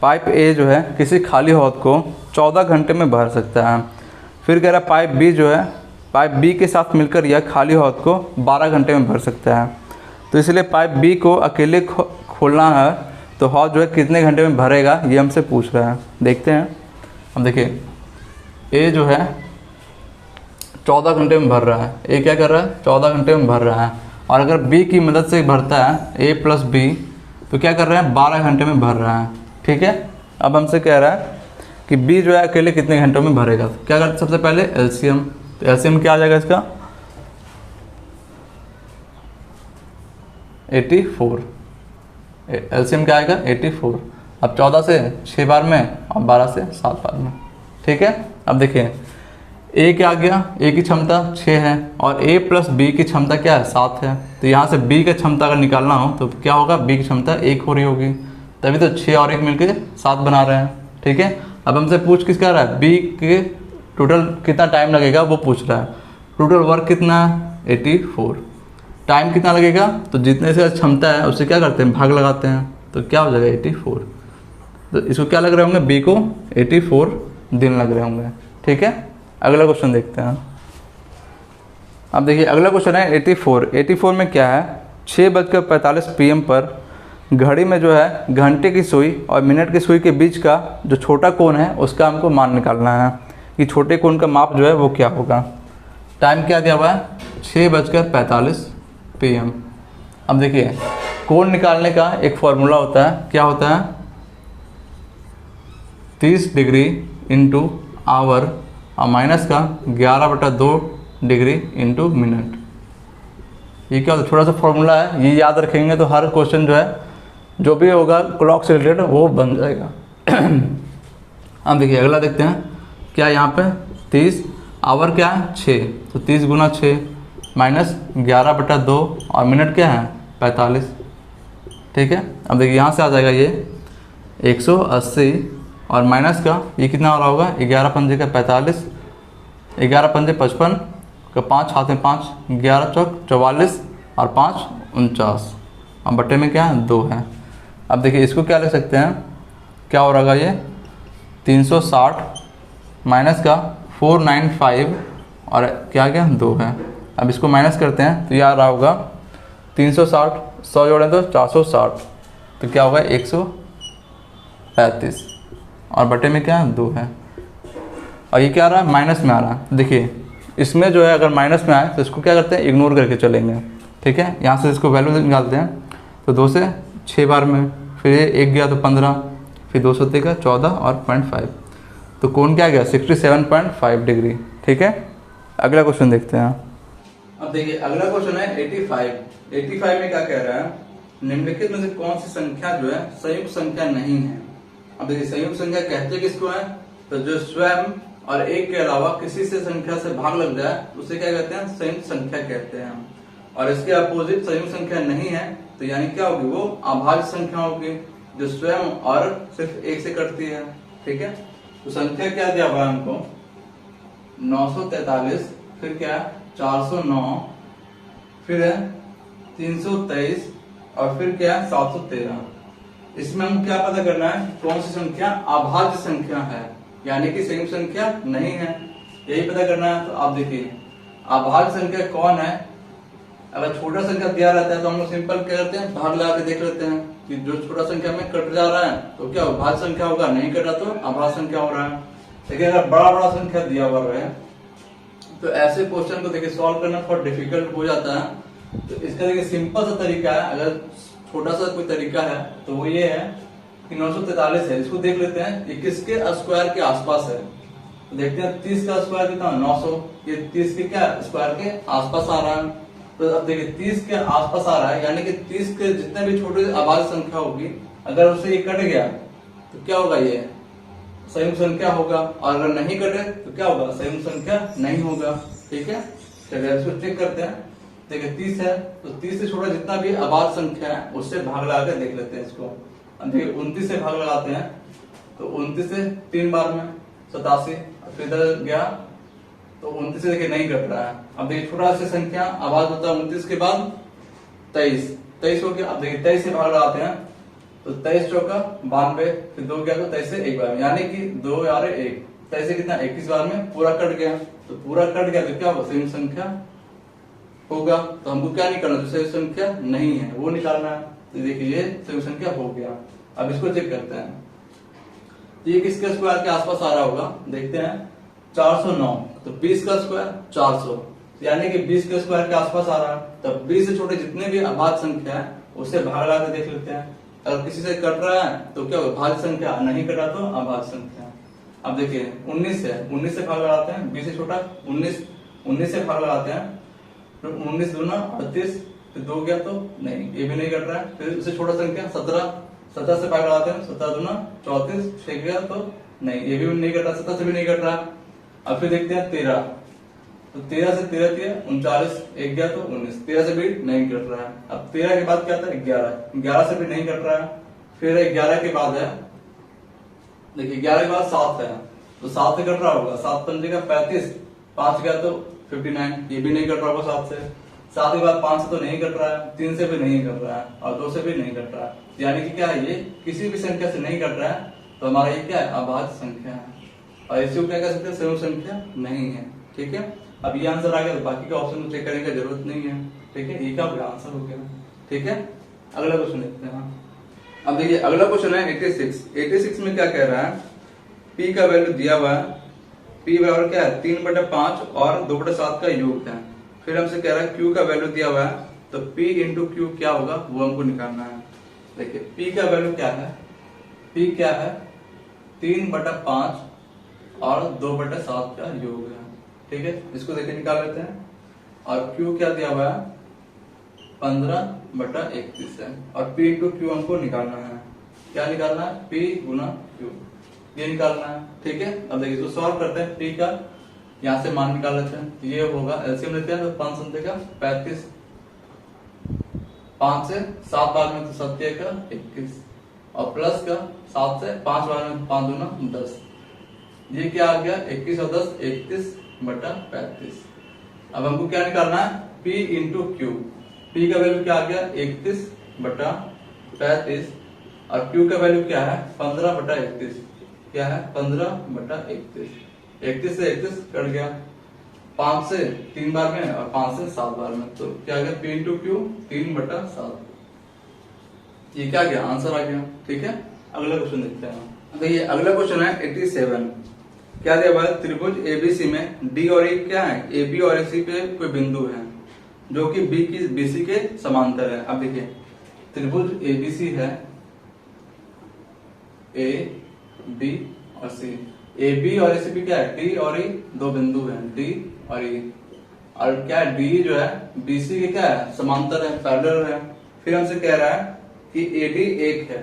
पाइप A जो है किसी खाली हौद को 14 घंटे में भर सकता है। फिर कह रहा है पाइप B जो है पाइप B के साथ मिलकर यह खाली हौद को 12 घंटे में भर सकता है। तो इसलिए पाइप B को अकेले खोलना है तो हौद जो है कितने घंटे में भरेगा ये हमसे पूछ रहा है। देखते हैं। अब देखिए A जो है 14 घंटे में भर रहा है, A क्या कर रहा है 14 घंटे में भर रहा है, और अगर B की मदद से भरता है A प्लस B तो क्या कर रहा है 12 घंटे में भर रहा है, ठीक है। अब हमसे कह रहा है कि B जो है अकेले कितने घंटों में भरेगा। तो क्या करते सबसे पहले LCM, तो LCM क्या आ जाएगा इसका 84, LCM क्या आएगा 84। अब 14 से 6 बार में और 12 से 7 बार में, ठीक है। अब देखिए A क्या आ गया, A की क्षमता 6 है और A प्लस B की क्षमता क्या है 7 है। तो यहाँ से B की क्षमता अगर निकालना हो तो क्या होगा B की क्षमता 1 हो रही होगी, तभी तो 6 और 1 मिलके 7 बना रहे हैं, ठीक है। अब हमसे पूछ किस कर रहा है B के टोटल कितना टाइम लगेगा वो पूछ रहा है। टोटल वर्क कितना है 84, टाइम कितना लगेगा तो जितने से क्षमता है उससे क्या करते हैं भाग लगाते हैं, तो क्या हो जाएगा 84। तो इसको क्या लग रहे होंगे B को 84 दिन लग रहे होंगे, ठीक है। अगला क्वेश्चन देखते हैं। अब देखिए अगला क्वेश्चन है 84 में क्या है 6:45 PM पर घड़ी में जो है घंटे की सुई और मिनट की सुई के बीच का जो छोटा कोण है उसका हमको मान निकालना है कि छोटे कोण का माप जो है वो क्या होगा। टाइम क्या दिया हुआ है 6:45 PM। अब देखिए कोण निकालने का एक फॉर्मूला होता है, क्या होता है 30 डिग्री इंटू आवर और माइनस का 11/2 डिग्री इंटू मिनट। ये क्या होता है छोटा सा फॉर्मूला है, ये याद रखेंगे तो हर क्वेश्चन जो है जो भी होगा क्लॉक से रिलेटेड वो बन जाएगा। अब देखिए अगला देखते हैं क्या यहाँ पे 30 आवर क्या है 6, तो 30 गुना 6 माइनस 11/2 और मिनट क्या है 45, ठीक है। अब देखिए यहाँ से आ जाएगा ये 180 और माइनस का ये कितना हो रहा होगा 11 पंजे का 45, 11 पंजे 55 का 5 हाथ में 5, 11 चौक 44 और 5 49 और बट्टे में क्या है 2 है। अब देखिए इसको क्या लिख सकते हैं क्या हो रहा ये 360 माइनस का 495 और क्या क्या 2 है। अब इसको माइनस करते हैं तो ये आ रहा होगा 360 100 जोड़ें तो 460, तो क्या होगा 135 और बटे में क्या 2 है। और ये क्या आ रहा है माइनस में आ रहा है। देखिए इसमें जो है अगर माइनस में आए तो इसको क्या करते हैं इग्नोर करके चलेंगे, ठीक है। यहाँ से इसको वैल्यू निकालते हैं तो 2 से 6 बार में, फिर ये 1 गया तो 15, फिर 2 से 14 और 0.5, तो कोण क्या गया 67.5 डिग्री, ठीक है। अगला क्वेश्चन देखते हैं। अब देखिए अगला क्वेश्चन है 85। 85 में क्या कह रहा है, निम्नलिखित में से कौन सी संख्या जो है संयुक्त संख्या नहीं है। अब देखिए संयुक्त संख्या कहते किसको है, तो जो स्वयं और एक के अलावा किसी से संख्या से भाग लग जाए उसे क्या कहते हैं, संयुक्त संख्या कहते हैं। और इसके अपोजिट संयुक्त संख्या नहीं है तो यानी क्या होगी, वो अभाज्य संख्या होगी जो स्वयं और सिर्फ एक से कटती है। ठीक है, तो संख्या क्या दिया हुआ है हमको 943, फिर क्या 409, फिर है 323 और फिर क्या है 713। इसमें हम क्या पता करना है, कौन सी संख्या अभाज्य संख्या है यानी कि संयुक्त संख्या नहीं है, यही पता करना है। तो आप देखिए अभाज्य संख्या कौन है। अगर छोटा संख्या दिया रहता है तो हम लोग सिंपल क्या करते हैं, भाग लगा के देख लेते हैं कि जो छोटा संख्या में कट जा रहा है तो क्या भाज्य संख्या होगा, नहीं कटा तो अभाज्य संख्या हो रहा है। लेकिन अगर बड़ा बड़ा संख्या दिया हुआ है तो ऐसे क्वेश्चन को देखिए सॉल्व करना थोड़ा डिफिकल्ट हो जाता है। तो इसका देखिए सिंपल सा तरीका है, अगर छोटा सा कोई तरीका है तो वो ये है कि 943 है, इसको देख लेते हैं ये किसके स्क्वायर के आसपास है। तो देखते हैं 30 का स्क्वायर कितना 900, ये 30 के क्या स्क्वायर के आसपास आ रहा है। तो अब देखिए 30 के आसपास आ रहा है यानी कि 30 के जितने भी छोटे अभाज्य संख्या होगी अगर उससे ये कट गया तो क्या होगा, ये संयुक्त संख्या होगा, और अगर नहीं कटे तो क्या होगा, संयुक्त संख्या नहीं होगा। ठीक है, चलिए इसको चेक करते हैं। देखिए 30 है तो 30 से छोटा जितना भी अभाज्य संख्या है उससे भाग लगा के देख लेते हैं इसको। देखिए 29 से भाग लगाते हैं तो 29 से 3 बार में 87, फिर इधर गया तो 29 से देखिए नहीं कट रहा है। अब देखिए छोटा सा संख्या अभाज्य होता है 29 के बाद 23 हो गया। अब देखिए 23 से भाग लगाते हैं तो 23 चौका 92, फिर 2 गया तो 23 से एक बार में यानी कि 2 यार 1, 23 से कितना 21 बार में पूरा कट गया। तो पूरा कट गया तो क्या होगा, संयुक्त संख्या होगा। तो हमको क्या निकालना है, संयुक्त संख्या नहीं है वो निकालना है। तो देखिए ये संयुक्त संख्या हो गया। अब इसको चेक करते हैं, तो ये किसके स्क्वायर के आसपास आ रहा होगा, देखते हैं 409, तो 20 का स्क्वायर 400 यानी कि 20 के स्क्वायर के आसपास आ रहा है। तो 20 से छोटे जितने भी अभाज्य संख्या है उससे भाग लगा के देख लेते हैं। अगर किसी से कट रहा है तो क्या होगा, भाज्य संख्या, नहीं कटा तो अभाज्य संख्या। अब देखिए 19 है, 19 से भाग लगाते हैं, 20 से छोटा 19 से भाग लगाते हैं, फिर 19 दूना 38, फिर 2 गया तो नहीं, ये भी नहीं कट रहा है। फिर उससे छोटा संख्या 17 से भाग लगाते हैं, 17 दूना 34, 6 गया तो नहीं, ये भी नहीं कट रहा, 17 से भी नहीं कट रहा। अब फिर देखते हैं 13, तो 13 से 13 39, 1 गया तो 19, 13 से भी नहीं कट रहा है। अब 13 के बाद क्या था 11 से भी नहीं कट रहा है। फिर 11 के बाद है, देखिए 11 के बाद 7 है, तो 7 से कट रहा होगा, 7 पंजे का 35, 5 गया तो 59, ये भी नहीं कट रहा होगा 7 से। 7 के बाद 5 से तो नहीं कट रहा है, 3 से भी नहीं कट रहा है और 2 से भी नहीं कट रहा है, यानी कि क्या है, ये किसी भी संख्या से नहीं कट रहा है। तो हमारा ये क्या है, अभाज्य संख्या है और इसी को क्या कह सकते हैं, संयुक्त संख्या नहीं है। ठीक है, अब ये आंसर आ गया तो बाकी का ऑप्शन को चेक करने की जरूरत नहीं है। ठीक है, ये का आंसर हो गया। ठीक है, अगला क्वेश्चन देखते हैं। अब देखिए अगला क्वेश्चन है 86 में क्या कह रहा है, P का वैल्यू दिया हुआ है, P बराबर क्या है 3/5 और 2/7 का योग है। फिर हमसे कह रहा है Q का वैल्यू दिया हुआ है, तो P इंटू Q क्या होगा वो हमको निकालना है। देखिए P का वैल्यू क्या है, P क्या है 3/5 और 2/7 का योग है। ठीक है, इसको देखिए निकाल लेते हैं। और Q क्या दिया हुआ है 15/31 है और P इंटू Q हमको निकालना है। क्या निकालना है, P गुना Q, ये निकालना है। ठीक है, अब देखिए इसको सॉल्व करते हैं। P का यहाँ से मान निकाल लेते हैं, ये होगा एलसीएम लेते हैं तो 5 संख्या का 35, 5 से 7 बार में तो 7 का 21 और प्लस का 7 से 5 बार में 5 दूना 10, ये क्या आ गया 21 और 10 31/35। अब हमको क्या निकालना है, P इंटू Q। P का वैल्यू क्या आ गया 31/35 और Q का वैल्यू क्या है 15/31, क्या है 15/31। 31 से 31 कट गया, 5 से 3 बार में और 5 से 7 बार में, तो क्या आ गया P इंटू Q 3/7। ये क्या गया, आंसर आ गया। ठीक है, अगला क्वेश्चन देखते हैं। देखिए अगला क्वेश्चन है 87। क्या दिया हुआ है, त्रिभुज एबीसी में डी और ई क्या है, ए बी और सी पे कोई बिंदु है जो कि बीसी के समांतर है। अब देखिए त्रिभुज एबीसी है, ए बी और सी, ए बी और सी पे क्या है डी और ई, दो बिंदु हैं डी और ई। और क्या है डी जो है बीसी के क्या है समांतर है, पैरेलल है। फिर हमसे कह रहा है कि एडी एक है,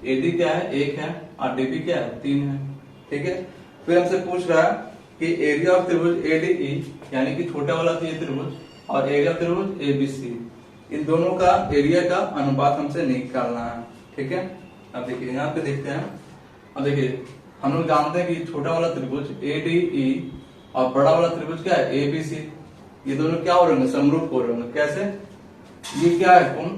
एडी क्या है एक है और डीबी क्या है 3 है, ठीक है। फिर हमसे पूछ रहा है कि एरिया ऑफ त्रिभुज एडीई यानी कि छोटा वाला ये त्रिभुज और एरिया ऑफ त्रिभुज एबीसी, इन दोनों का एरिया का अनुपात हमसे निकालना है, ठीक है। अब देखिए यहाँ पे देखते हैं। अब देखिए हम लोग जानते हैं कि छोटा वाला त्रिभुज एडीई और बड़ा वाला त्रिभुज क्या है एबीसी, ये दोनों क्या हो रहे होंगे समरूप हो रहे होंगे। कैसे, ये क्या है कोण,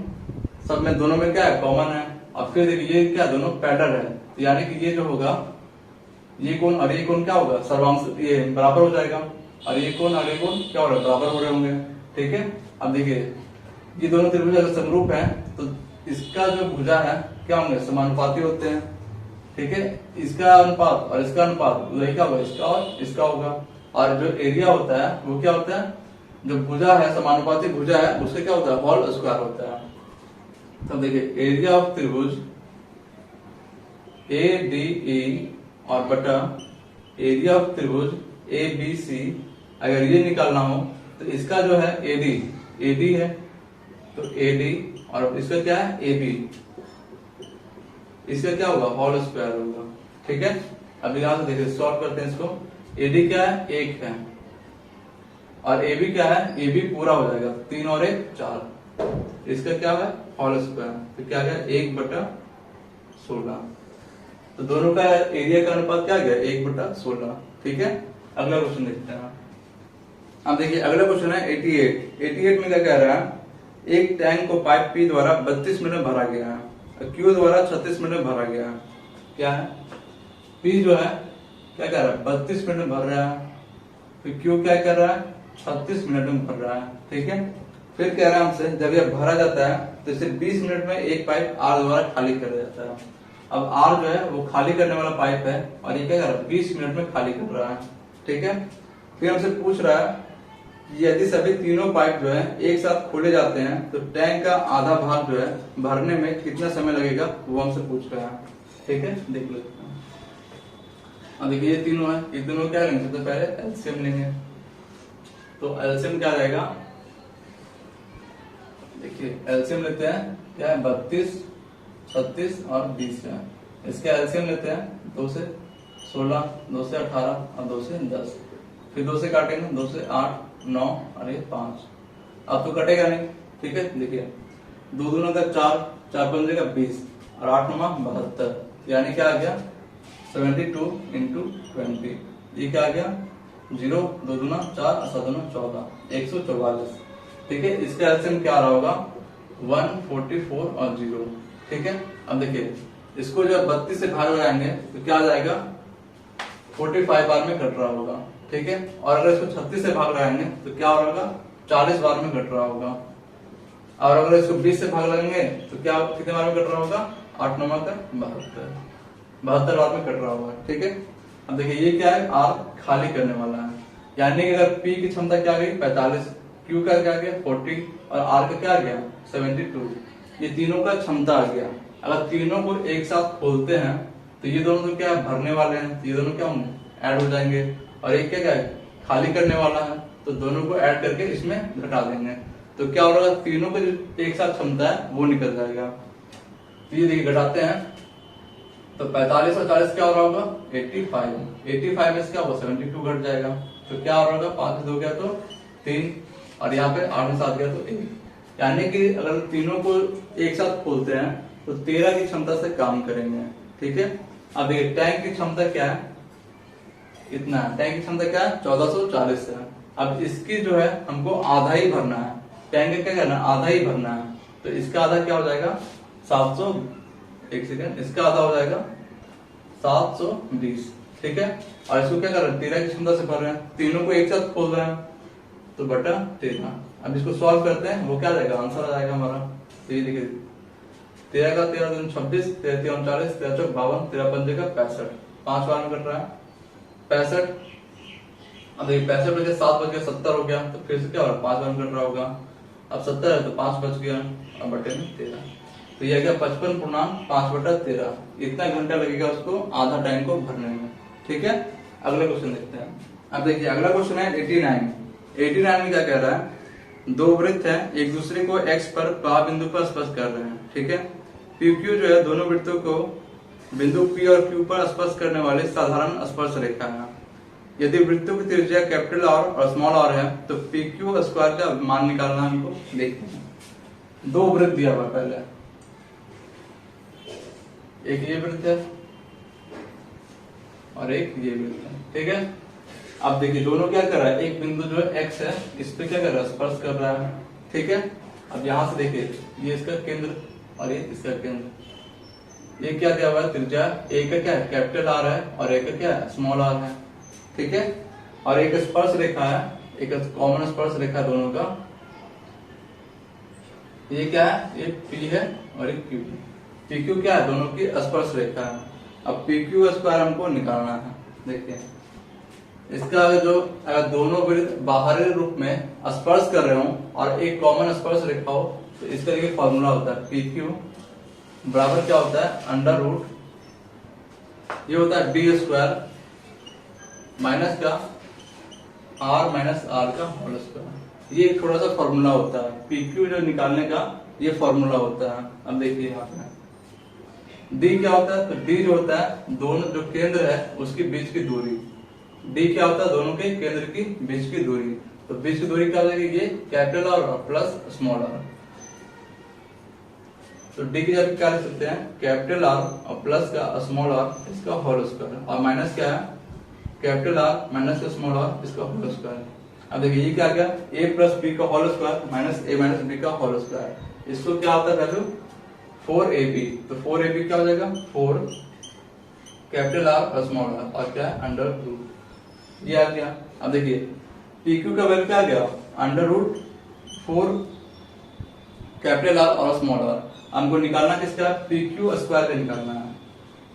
सब में दोनों में क्या है कॉमन है। और फिर देखिए ये क्या दोनों पैरेलल है, तो यानी कि ये जो होगा ये कोण और ये कोण क्या होगा सर्वांश ये बराबर हो जाएगा, और ये कोण और ये कोण क्या हो रहा है बराबर हो रहे होंगे, ठीक है। अब देखिए ये दोनों त्रिभुज अगर समरूप है तो इसका जो भुजा है क्या होंगे समानुपाती होते हैं, ठीक है। इसका अनुपात और इसका अनुपात वही क्या होगा इसका और इसका होगा। और जो एरिया होता है वो क्या होता है, जो भुजा है समानुपाती भुजा है उससे क्या होता है होल स्क्वायर होता है। तो देखिए एरिया ऑफ त्रिभुज एडीई और बटा एरिया ऑफ त्रिभुज एबीसी, अगर ये निकालना हो तो इसका जो है एडी, एडी है तो एडी और इसका क्या है एबी, इसका क्या होगा होल स्क्वायर होगा, ठीक है। अब यहां से देखिए सॉल्व करते हैं इसको। एडी क्या है एक है और एबी क्या है, एबी पूरा हो जाएगा 3 और 1 4, इसका क्या है होल स्क्वायर, तो क्या गया 1/16। तो दोनों का एरिया का अनुपात क्या गया 1/16, ठीक है। अगला क्वेश्चन देखते हैं। अब देखिए अगला क्वेश्चन है 88 में क्या कह रहा है, एक टैंक को पाइप पी द्वारा 32 मिनट में भरा गया है, क्यू द्वारा 36 मिनट में भरा गया है। क्या है पी जो है क्या कर रहा है 32 मिनट में भर रहा है, तो क्यू क्या कर रहा है 36 मिनट में भर रहा है, ठीक है। फिर कह रहा है हमसे जब यह भरा जाता है तो इसे 20 मिनट में एक पाइप आर द्वारा खाली कर जाता है। अब आर जो है वो खाली करने वाला पाइप है और ये क्या कर रहा है 20 मिनट में खाली कर रहा है, ठीक है। फिर हमसे पूछ रहा है कि यदि सभी तीनों पाइप जो है एक साथ खोले जाते हैं तो टैंक का आधा भाग जो है भरने में कितना समय लगेगा, वो हमसे पूछ रहा है, ठीक है। देख लेते हैं। अब देखिए ये तीनों है, ये दोनों क्या लेंगे, सबसे पहले एलसीएम लेंगे। तो एलसीएम क्या रहेगा, देखिए एलसीएम लेते हैं क्या है 32, 36 और 20 है। इसके एलसीएम लेते हैं 2 से 16, 2 से 18 और 2 से 10। फिर 2 से काटेंगे 2 से 8, 9 और ये 5। अब तो कटेगा नहीं, ठीक है। देखिए 2 दूना का 4, 4 पंजे का 20 और 8 9 72, यानी क्या आ गया 72 इंटू 20, ये क्या आ गया 0, 2 दूना 4 और 7 दूना 14, 144, ठीक है। इसका एलसीएम क्या आ रहा होगा 144 और 0, ठीक है। अब देखिए इसको जब 32 से भाग लगाएंगे तो क्या आ जाएगा 45 बार में कट रहा होगा, ठीक है। और अगर इसको 36 से भाग लगाएंगे तो क्या होगा 40 बार में कट रहा होगा। और अगर इसको 20 से भाग लगाएंगे तो क्या कितने बार में कट रहा होगा 8 9 का 72 बार में कट रहा होगा, ठीक है। अब देखिए ये क्या है आर खाली करने वाला है, यानी कि अगर पी की क्षमता क्या आ गई 45, क्यू का क्या आ गया 40 और आर का क्या आ गया 72, ये तीनों का क्षमता आ गया। अगर तीनों को एक साथ खोलते हैं तो ये दोनों तो क्या भरने वाले हैं, तो ये दोनों क्या होंगे ऐड हो जाएंगे, और एक क्या है खाली करने वाला है, तो दोनों को ऐड करके इसमें घटा देंगे। तो क्या हो रहा है तीनों का जो एक साथ क्षमता है वो निकल जाएगा। तो ये देखिए घटाते हैं तो 45 और 40 क्या हो रहा होगा 85 में से क्या होगा 72 घट जाएगा, तो क्या हो रहा होगा 5 से 2 गया तो 3 और यहाँ पे 8 में 7 गया तो 1, यानी कि अगर तीनों को एक साथ खोलते हैं तो 13 की क्षमता से काम करेंगे, ठीक है। अब देखिए टैंक की क्षमता क्या है इतना है, टैंक की क्षमता क्या है 1440 है। अब इसकी जो है हमको आधा ही भरना है, टैंक का क्या करना है आधा ही भरना है, तो इसका आधा क्या हो जाएगा 700, एक सेकंड, इसका आधा हो जाएगा 720, ठीक है। और इसको क्या कर रहे हैं 13 की क्षमता से भर रहे हैं, तीनों को एक साथ खोल रहे हैं तो बटा 13। अब इसको सॉल्व करते हैं वो क्या जाएगा आंसर आ जाएगा हमारा। तो ये देखिए 13 का 13 दूनी 26, 13 3 39, 13 चौक 52, 13 पंजे का 65, 5 बार में कट रहा है 65। अब देखिए 65 बजे 7 बज गया 70 हो गया, तो फिर से क्या हो रहा है 5 बार में कट रहा होगा। अब 70 है तो 5 बच गया और बटे में 13, तो यह गया 55.5/13, इतना घंटा लगेगा उसको आधा टैंक को भरने में, ठीक है। अगला क्वेश्चन देखते हैं। अब देखिए अगला क्वेश्चन है 89। 89 में क्या कह रहा है, दो वृत्त हैं एक दूसरे को x पर पा बिंदु पर स्पर्श कर रहे हैं, ठीक है। PQ जो है दोनों वृत्तों को बिंदु P और Q पर स्पर्श करने वाले साधारण स्पर्श रेखा है। यदि वृत्तों की त्रिज्या कैपिटल R और स्मॉल r है तो PQ स्क्वायर का मान निकालना हमको। देखते हैं, दो वृत्त दिया हुआ पहले, एक ये वृत्त है और एक ये वृत्त है, ठीक है। अब देखिए दोनों क्या कर रहा है, एक बिंदु जो है x है इस पे क्या कर रहा है, स्पर्श कर रहा है, ठीक है। अब यहां से देखिए ये इसका केंद्र और ये इसका केंद्र, ये क्या दिया हुआ है, त्रिज्या एक का क्या है, कैपिटल R है और एक का क्या है, स्मॉल r है, ठीक है। और एक स्पर्श रेखा है, एक कॉमन स्पर्श रेखा दोनों का, ये क्या है, ये P है और एक Q। PQ क्या है, दोनों की स्पर्श रेखा है। अब PQ स्क्वायर हमको निकालना है। देखिए इसका जो अगर दोनों वृत्त बाहरी रूप में स्पर्श कर रहे हो और एक कॉमन स्पर्श रेखा हो तो इसका देखिए फॉर्मूला होता है PQ बराबर क्या होता है, अंडर रूट, ये होता है D स्क्वायर माइनस का R माइनस R का होल स्क्वायर। ये एक थोड़ा सा फॉर्मूला होता है, PQ जो निकालने का ये फॉर्मूला होता है। अब देखिए यहाँ पे D क्या होता है, तो D जो होता है दोनों जो केंद्र है उसके बीच की दूरी, D क्या होता है, दोनों के केंद्र की बीच की दूरी। तो बीच की दूरी क्या हो जाएगी, ये capital R plus small r। तो D की जगह क्या लिख सकते हैं, कैपिटल R और प्लस का स्मॉल r इसका होल स्क्वायर, और माइनस क्या है, कैपिटल R माइनस का स्मॉल r इसका होल स्क्वायर। अब देखिए ये क्या आ गया, a प्लस b का whole square minus a minus b का होल स्क्वायर। इसको क्या होता है वैल्यू 4ab, तो 4ab क्या हो जाएगा, 4 कैपिटल R और स्मॉल r और क्या है अंडर रूट, ये आ गया। अब देखिए PQ का वैल्यू क्या आ गया, अंडर रूट 4 कैपिटल R और स्मॉल r। हमको निकालना किसका, PQ स्क्वायर का निकालना है।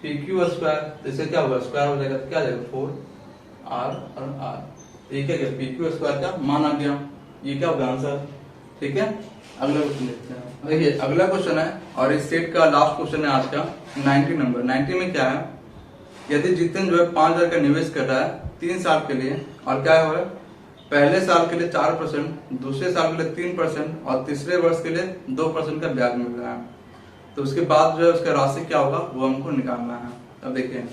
PQ स्क्वायर तो इससे क्या होगा, स्क्वायर हो जाएगा तो क्या आ जाएगा 4R और R, ये क्या गया, PQ स्क्वायर का मान आ गया। ये क्या होगा आंसर, ठीक है। अगला क्वेश्चन देखते हैं। देखिए अगला क्वेश्चन है और इस सेट का लास्ट क्वेश्चन है आज का 90 नंबर। 90 में क्या है, यदि जितेंद्र जो है 5,000 का निवेश कर रहा है 3 साल के लिए और क्या है, पहले साल के लिए 4%, दूसरे साल के लिए 3% और तीसरे वर्ष के लिए 2% का ब्याज मिल रहा है, तो उसके बाद जो है उसका राशि क्या होगा वो हमको निकालना है। अब देखिए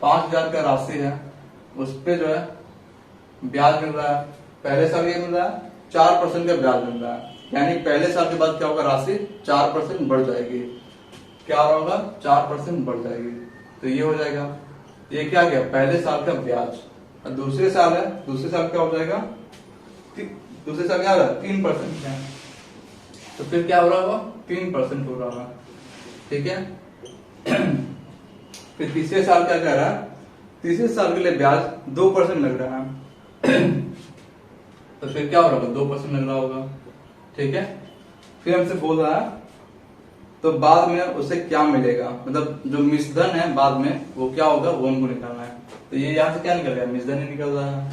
5,000 का राशि है, उस पे जो है ब्याज मिल रहा है, पहले साल ये मिल रहा है 4% का ब्याज मिल रहा है, यानी पहले साल के बाद क्या होगा, राशि 4% बढ़ जाएगी, क्या होगा 4% बढ़ जाएगी, तो ये हो जाएगा, ये क्या गया पहले साल का ब्याज, और दूसरे साल है, दूसरे साल क्या हो जाएगा, दूसरे साल क्या होगा 3% है, तो फिर क्या हो रहा होगा 3% हो रहा है, ठीक है। फिर तीसरे साल क्या कह रहा है, तीसरे साल के लिए ब्याज 2% लग रहा है, तो फिर क्या हो रहा होगा 2% लग रहा होगा, ठीक है। फिर हमसे बोल रहा है तो बाद में उसे क्या मिलेगा, मतलब जो मिश्रधन है बाद में वो क्या होगा वो हमको निकालना है। तो ये यहाँ से क्या निकल गया, मिश्रधन ही निकल रहा है।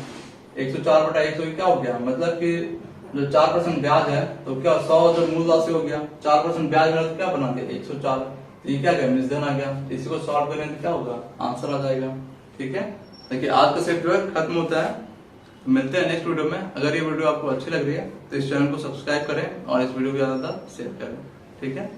104/100 क्या हो गया, मतलब कि जो 4% ब्याज है तो क्या 100 जो मूल राशि हो गया, 4% ब्याज मिला तो क्या बना दिया 104, तो ये क्या गया मिश्रधन आ गया। इसी को सॉल्व करेंगे तो क्या होगा, आंसर आ जाएगा, ठीक है। देखिए आज का सेट जो है खत्म होता है, तो मिलते हैं नेक्स्ट वीडियो में। अगर ये वीडियो आपको अच्छी लग रही है तो इस चैनल को सब्सक्राइब करें और इस वीडियो को ज्यादा शेयर करें, ठीक है।